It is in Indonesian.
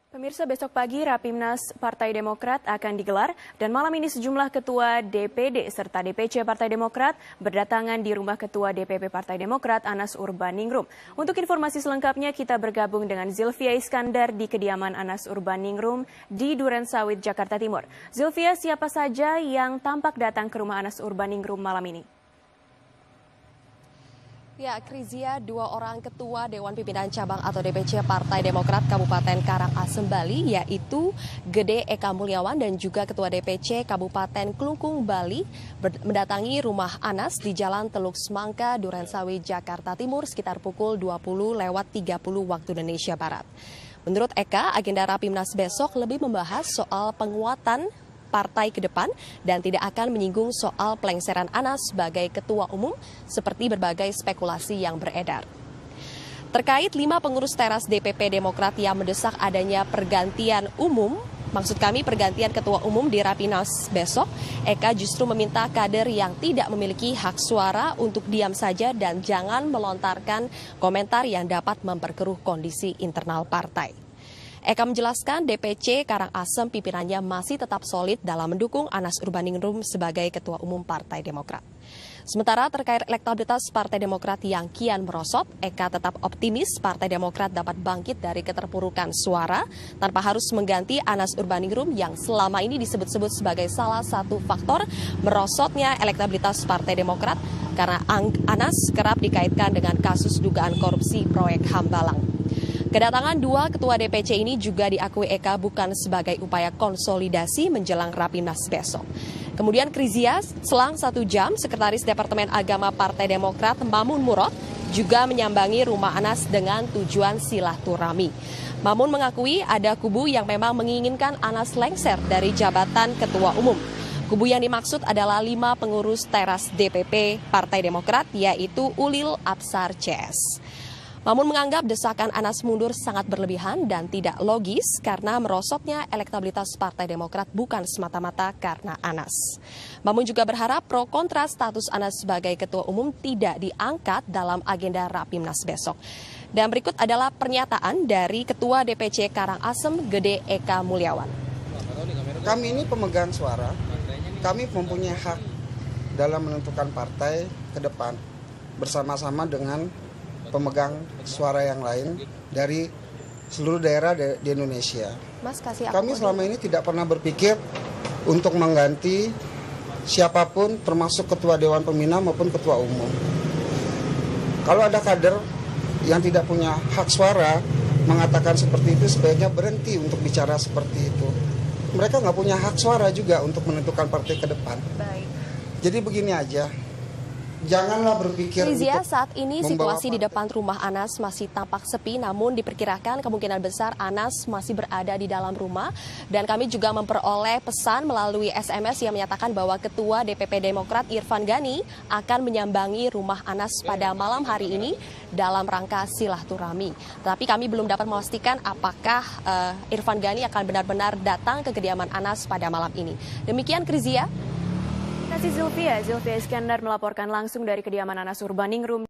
Pemirsa, besok pagi Rapimnas Partai Demokrat akan digelar dan malam ini sejumlah ketua DPD serta DPC Partai Demokrat berdatangan di rumah Ketua DPP Partai Demokrat Anas Urbaningrum. Untuk informasi selengkapnya kita bergabung dengan Zilvia Iskandar di kediaman Anas Urbaningrum di Durensawit, Jakarta Timur. Zilvia, siapa saja yang tampak datang ke rumah Anas Urbaningrum malam ini? Ya, Krizia, 2 orang ketua Dewan Pimpinan Cabang atau DPC Partai Demokrat Kabupaten Karangasem, Bali, yaitu Gede Eka Mulyawan dan juga Ketua DPC Kabupaten Klungkung, Bali, mendatangi rumah Anas di Jalan Teluk Semangka, Durensawit, Jakarta Timur sekitar pukul 20.30 waktu Indonesia Barat. Menurut Eka, agenda Rapimnas besok lebih membahas soal penguatan partai ke depan dan tidak akan menyinggung soal pelengseran Anas sebagai ketua umum seperti berbagai spekulasi yang beredar. Terkait 5 pengurus teras DPP Demokrat yang mendesak adanya pergantian umum, maksud kami pergantian ketua umum di Rapimnas besok, Eka justru meminta kader yang tidak memiliki hak suara untuk diam saja dan jangan melontarkan komentar yang dapat memperkeruh kondisi internal partai. Eka menjelaskan DPC Karangasem pimpinannya masih tetap solid dalam mendukung Anas Urbaningrum sebagai Ketua Umum Partai Demokrat. Sementara terkait elektabilitas Partai Demokrat yang kian merosot, Eka tetap optimis Partai Demokrat dapat bangkit dari keterpurukan suara tanpa harus mengganti Anas Urbaningrum yang selama ini disebut-sebut sebagai salah satu faktor merosotnya elektabilitas Partai Demokrat karena Anas kerap dikaitkan dengan kasus dugaan korupsi proyek Hambalang. Kedatangan 2 ketua DPC ini juga diakui Eka bukan sebagai upaya konsolidasi menjelang Rapimnas besok. Kemudian Krizia, selang 1 jam, Sekretaris Departemen Agama Partai Demokrat Mamun Murad juga menyambangi rumah Anas dengan tujuan silaturahmi. Mamun mengakui ada kubu yang memang menginginkan Anas lengser dari jabatan Ketua Umum. Kubu yang dimaksud adalah 5 pengurus teras DPP Partai Demokrat, yaitu Ulil Absar CS. Mamun menganggap desakan Anas mundur sangat berlebihan dan tidak logis karena merosotnya elektabilitas Partai Demokrat bukan semata-mata karena Anas. Mamun juga berharap pro kontra status Anas sebagai Ketua Umum tidak diangkat dalam agenda Rapimnas besok. Dan berikut adalah pernyataan dari Ketua DPC Karangasem Gede Eka Mulyawan. Kami ini pemegang suara, kami mempunyai hak dalam menentukan partai ke depan bersama-sama dengan pemegang suara yang lain dari seluruh daerah di Indonesia. Kami selama ini tidak pernah berpikir untuk mengganti siapapun termasuk ketua Dewan Pembina maupun ketua umum. Kalau ada kader yang tidak punya hak suara mengatakan seperti itu, sebaiknya berhenti untuk bicara seperti itu. Mereka nggak punya hak suara juga untuk menentukan partai ke depan. Baik. Jadi begini aja. Janganlah berpikir Krizia, saat ini situasi di depan rumah Anas masih tampak sepi, namun diperkirakan kemungkinan besar Anas masih berada di dalam rumah. Dan kami juga memperoleh pesan melalui SMS yang menyatakan bahwa Ketua DPP Demokrat Irfan Gani akan menyambangi rumah Anas pada malam hari ini dalam rangka silaturahmi. Tapi kami belum dapat memastikan apakah Irfan Gani akan benar-benar datang ke kediaman Anas pada malam ini. Demikian Krizia. Terima kasih Zilvia Iskandar melaporkan langsung dari kediaman Anas Urbaningrum.